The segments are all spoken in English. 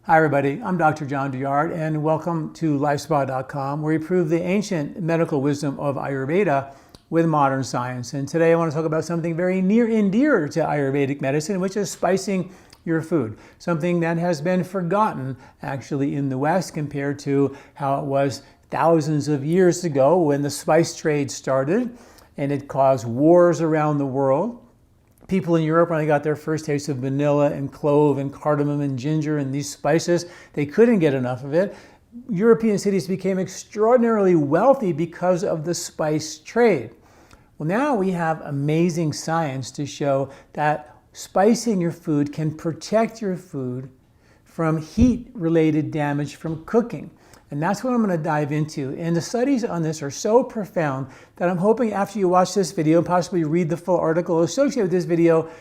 Hi everybody, I'm Dr. John Douillard and welcome to LifeSpa.com, where we prove the ancient medical wisdom of Ayurveda with modern science. And today I want to talk about something very near and dear to Ayurvedic medicine, which is spicing your food. Something that has been forgotten actually in the West compared to how it was thousands of years ago when the spice trade started and it caused wars around the world. People in Europe, when they got their first taste of vanilla and clove and cardamom and ginger and these spices, they couldn't get enough of it. European cities became extraordinarily wealthy because of the spice trade. Well, now we have amazing science to show that spicing your food can protect your food from heat-related damage from cooking. And that's what I'm going to dive into. And the studies on this are so profound that I'm hoping after you watch this video and possibly read the full article associated with this video,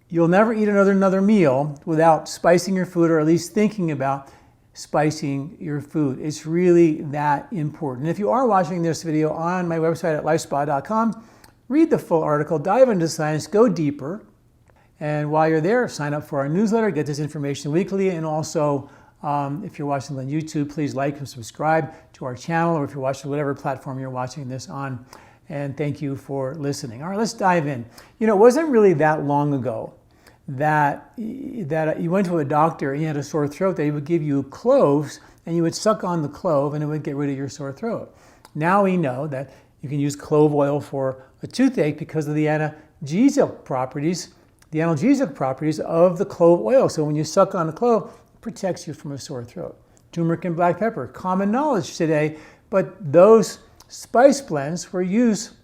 you'll never eat another meal without spicing your food, or at least thinking about spicing your food. It's really that important. And if you are watching this video on my website at LifeSpa.com, read the full article, dive into science, go deeper. And while you're there, sign up for our newsletter, get this information weekly, and also if you're watching on YouTube, please like and subscribe to our channel, or if you're watching whatever platform you're watching this on. And thank you for listening. All right, let's dive in. You know, it wasn't really that long ago that you went to a doctor and you had a sore throat, they would give you cloves and you would suck on the clove and it would get rid of your sore throat. Now we know that you can use clove oil for a toothache because of the analgesic properties of the clove oil. So when you suck on the clove, protects you from a sore throat. Turmeric and black pepper, common knowledge today, but those spice blends were used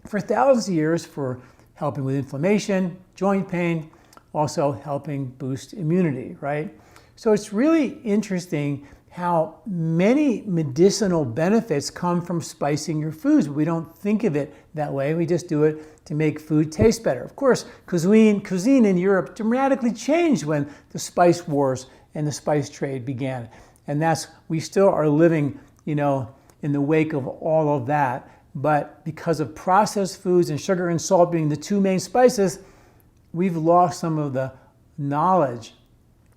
for thousands of years for helping with inflammation, joint pain, also helping boost immunity, right? So it's really interesting how many medicinal benefits come from spicing your foods. We don't think of it that way. We just do it to make food taste better. Of course, cuisine in Europe dramatically changed when the spice wars and the spice trade began. And we still are living, in the wake of all of that. But because of processed foods and sugar and salt being the two main spices, we've lost some of the knowledge.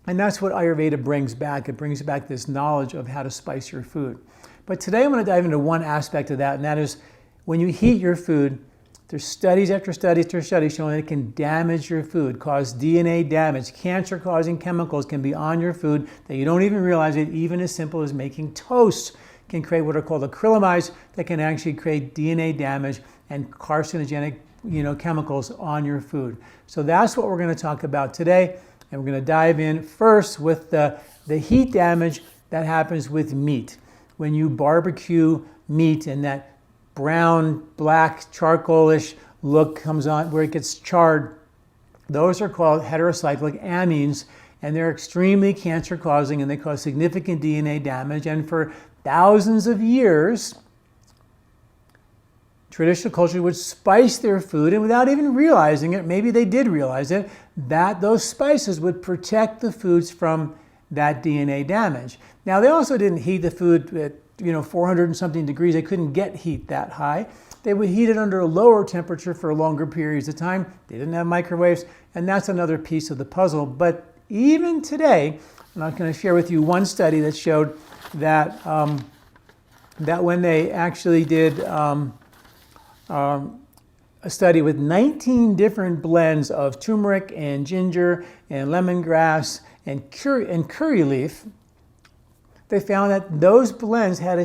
And that's what Ayurveda brings back. It brings back this knowledge of how to spice your food. But today I'm going to dive into one aspect of that, and that is when you heat your food, there's studies after studies after studies showing it can damage your food, cause DNA damage. Cancer-causing chemicals can be on your food that you don't even realize it. Even as simple as making toast can create what are called acrylamides that can actually create DNA damage and carcinogenic chemicals on your food. So that's what we're going to talk about today. And we're going to dive in first with the heat damage that happens with meat. When you barbecue meat and that brown, black, charcoalish look comes on where it gets charred, those are called heterocyclic amines, and they're extremely cancer-causing and they cause significant DNA damage. And for thousands of years, traditional culture would spice their food, and without even realizing it, maybe they did realize it, that those spices would protect the foods from that DNA damage. Now, they also didn't heat the food at 400 and something degrees. They couldn't get heat that high. They would heat it under a lower temperature for longer periods of time. They didn't have microwaves, and that's another piece of the puzzle. But even today, and I'm going to share with you one study that showed that that when they actually did a study with 19 different blends of turmeric and ginger and lemongrass and curry leaf, they found that those blends had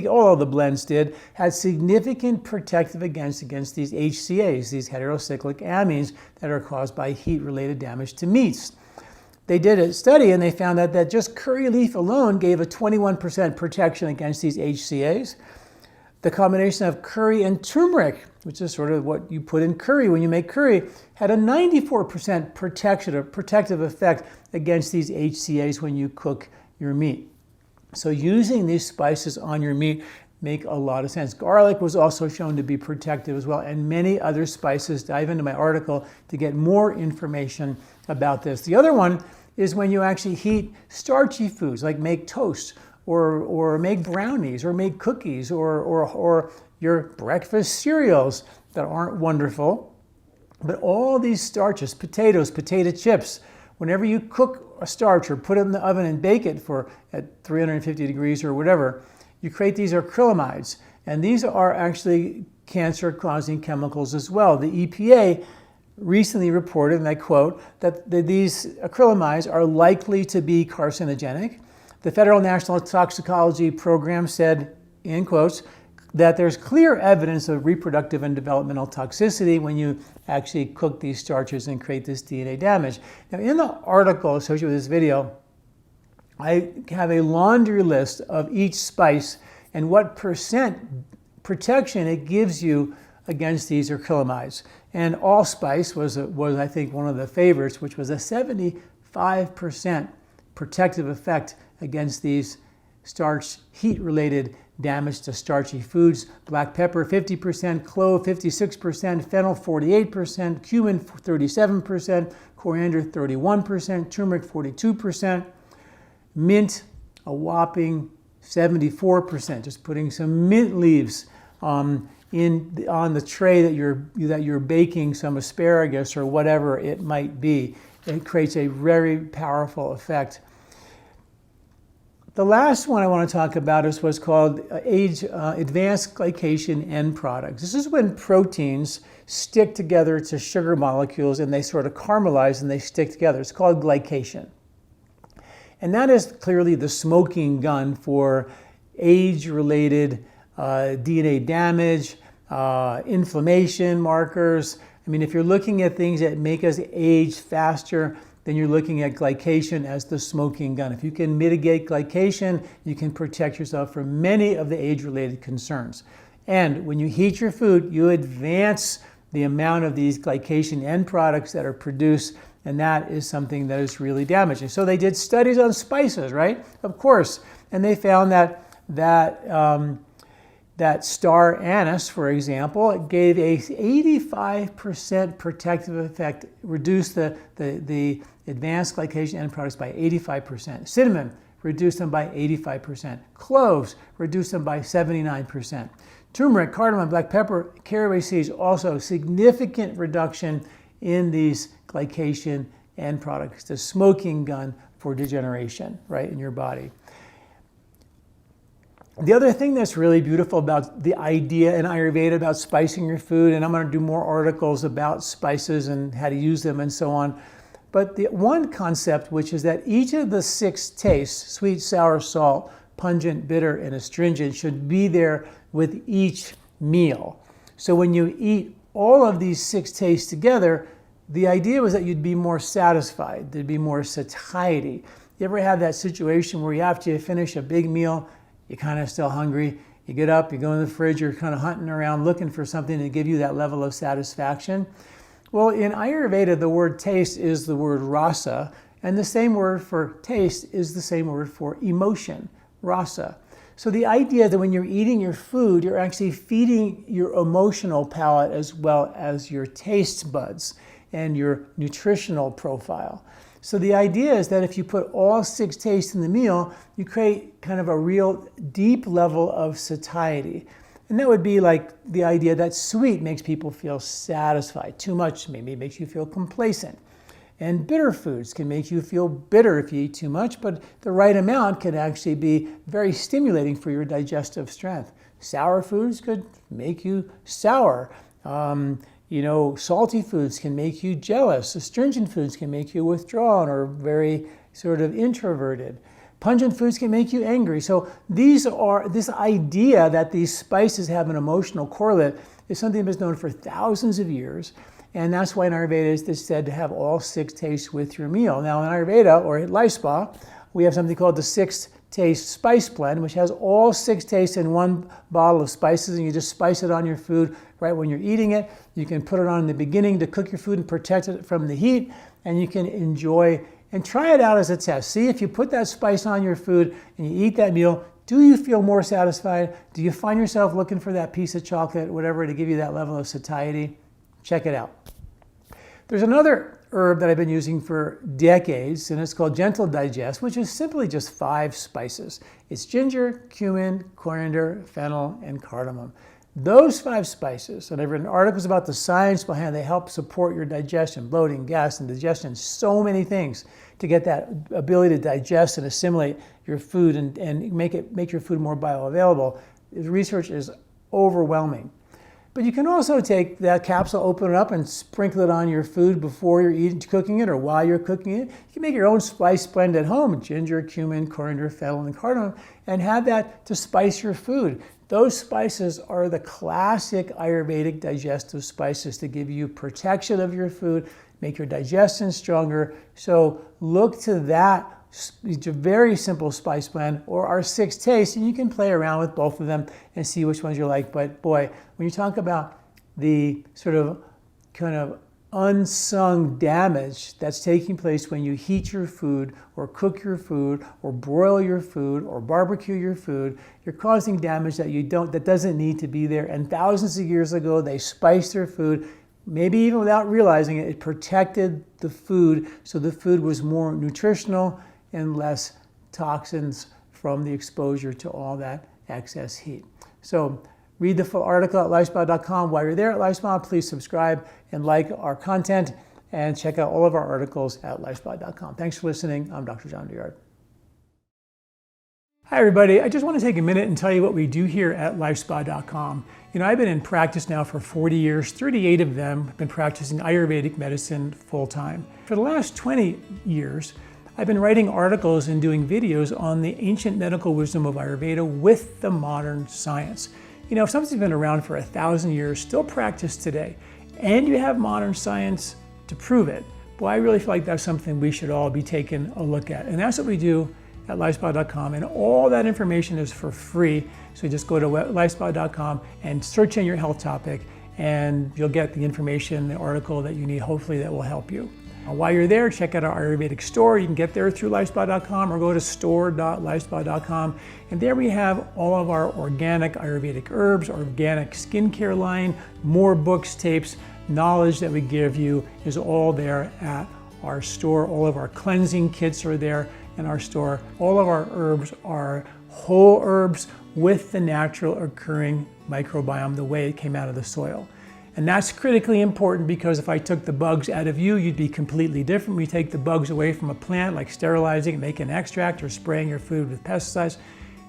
all of the blends had significant protective against these HCAs, these heterocyclic amines that are caused by heat-related damage to meats. They did a study and they found that just curry leaf alone gave a 21% protection against these HCAs. The combination of curry and turmeric, which is sort of what you put in curry when you make curry, had a 94% protective effect against these HCAs when you cook your meat. So using these spices on your meat make a lot of sense. Garlic was also shown to be protective as well, and many other spices. Dive into my article to get more information about this. The other one is when you actually heat starchy foods, like make toast, or make brownies, or make cookies, or your breakfast cereals that aren't wonderful. But all these starches, potatoes, potato chips, Whenever you cook a starch or put it in the oven and bake it at 350 degrees or whatever, you create these acrylamides. And these are actually cancer-causing chemicals as well. The EPA recently reported, and I quote, that these acrylamides are likely to be carcinogenic. The Federal National Toxicology Program said, in quotes, that there's clear evidence of reproductive and developmental toxicity when you actually cook these starches and create this DNA damage. Now, in the article associated with this video, I have a laundry list of each spice and what percent protection it gives you against these acrylamides. And allspice was I think, one of the favorites, which was a 75% protective effect against these starch heat-related damage to starchy foods. Black pepper 50%, clove 56%, fennel 48%, cumin 37%, coriander 31%, turmeric 42%, mint a whopping 74%. Just putting some mint leaves on the tray that you're baking some asparagus or whatever it might be. It creates a very powerful effect. The last one I want to talk about is what's called advanced glycation end products. This is when proteins stick together to sugar molecules and they sort of caramelize and they stick together. It's called glycation. And that is clearly the smoking gun for age-related DNA damage, inflammation markers. I mean, if you're looking at things that make us age faster, then you're looking at glycation as the smoking gun. If you can mitigate glycation, you can protect yourself from many of the age-related concerns. And when you heat your food, you advance the amount of these glycation end products that are produced, and that is something that is really damaging. So they did studies on spices, right? Of course. And they found that star anise, for example, it gave a 85% protective effect, reduced the advanced glycation end products by 85%. Cinnamon reduced them by 85%. Cloves reduced them by 79%. Turmeric, cardamom, black pepper, caraway seeds, also significant reduction in these glycation end products, the smoking gun for degeneration, right, in your body. The other thing that's really beautiful about the idea in Ayurveda about spicing your food, and I'm going to do more articles about spices and how to use them and so on, but the one concept, which is that each of the 6 tastes, sweet, sour, salt, pungent, bitter, and astringent, should be there with each meal. So when you eat all of these 6 tastes together, the idea was that you'd be more satisfied, there'd be more satiety. You ever have that situation where after you finish a big meal, you're kind of still hungry, you get up, you go in the fridge, you're kind of hunting around looking for something to give you that level of satisfaction? Well, in Ayurveda, the word taste is the word rasa, and the same word for taste is the same word for emotion, rasa. So the idea that when you're eating your food, you're actually feeding your emotional palate as well as your taste buds and your nutritional profile. So the idea is that if you put all 6 tastes in the meal, you create kind of a real deep level of satiety. And that would be like the idea that sweet makes people feel satisfied. Too much maybe makes you feel complacent. And bitter foods can make you feel bitter if you eat too much, but the right amount can actually be very stimulating for your digestive strength. Sour foods could make you sour. Salty foods can make you jealous. Astringent foods can make you withdrawn or very sort of introverted. Pungent foods can make you angry. So this idea that these spices have an emotional correlate is something that's known for thousands of years. And that's why in Ayurveda it's said to have all 6 tastes with your meal. Now in Ayurveda or at LifeSpa, we have something called the 6 taste spice blend, which has all 6 tastes in one bottle of spices, and you just spice it on your food right when you're eating it. You can put it on in the beginning to cook your food and protect it from the heat, and you can enjoy and try it out as a test. See if you put that spice on your food and you eat that meal, do you feel more satisfied? Do you find yourself looking for that piece of chocolate, whatever, to give you that level of satiety? Check it out. There's another herb that I've been using for decades, and it's called Gentle Digest, which is simply just 5 spices. It's ginger, cumin, coriander, fennel, and cardamom. Those 5 spices, and I've written articles about the science behind they help support your digestion, bloating, gas, and digestion, so many things to get that ability to digest and assimilate your food and make your food more bioavailable. The research is overwhelming. But you can also take that capsule, open it up, and sprinkle it on your food before you're cooking it or while you're cooking it. You can make your own spice blend at home, ginger, cumin, coriander, fennel, and cardamom, and have that to spice your food. Those spices are the classic Ayurvedic digestive spices to give you protection of your food, make your digestion stronger. So look to that. It's a very simple spice blend, or our 6 tastes, and you can play around with both of them and see which ones you like. But boy, when you talk about the sort of kind of unsung damage that's taking place when you heat your food or cook your food or broil your food or barbecue your food, you're causing damage that doesn't need to be there. And thousands of years ago, they spiced their food. Maybe even without realizing it, it protected the food so the food was more nutritional and less toxins from the exposure to all that excess heat. So read the full article at LifeSpa.com. While you're there at LifeSpa, please subscribe and like our content and check out all of our articles at LifeSpa.com. Thanks for listening. I'm Dr. John Douillard. Hi everybody, I just want to take a minute and tell you what we do here at LifeSpa.com. You know, I've been in practice now for 40 years, 38 of them have been practicing Ayurvedic medicine full-time. For the last 20 years, I've been writing articles and doing videos on the ancient medical wisdom of Ayurveda with the modern science. You know, if something's been around for 1,000 years, still practiced today, and you have modern science to prove it, boy, I really feel like that's something we should all be taking a look at. And that's what we do at LifeSpa.com, and all that information is for free. So just go to LifeSpa.com and search in your health topic, and you'll get the information, the article that you need, hopefully that will help you. While you're there, check out our Ayurvedic store. You can get there through LifeSpa.com or go to store.lifespa.com. And there we have all of our organic Ayurvedic herbs, organic skincare line, more books, tapes, knowledge that we give you is all there at our store. All of our cleansing kits are there in our store. All of our herbs are whole herbs with the natural occurring microbiome, the way it came out of the soil. And that's critically important because if I took the bugs out of you, you'd be completely different. We take the bugs away from a plant, like sterilizing and making an extract or spraying your food with pesticides,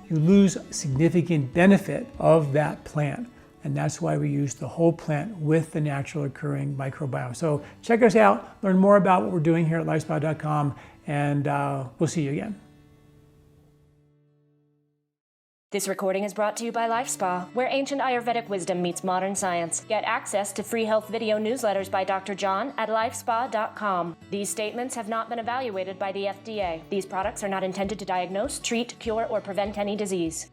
you lose significant benefit of that plant. And that's why we use the whole plant with the natural occurring microbiome. So check us out, learn more about what we're doing here at LifeSpa.com, and we'll see you again. This recording is brought to you by LifeSpa, where ancient Ayurvedic wisdom meets modern science. Get access to free health video newsletters by Dr. John at LifeSpa.com. These statements have not been evaluated by the FDA. These products are not intended to diagnose, treat, cure, or prevent any disease.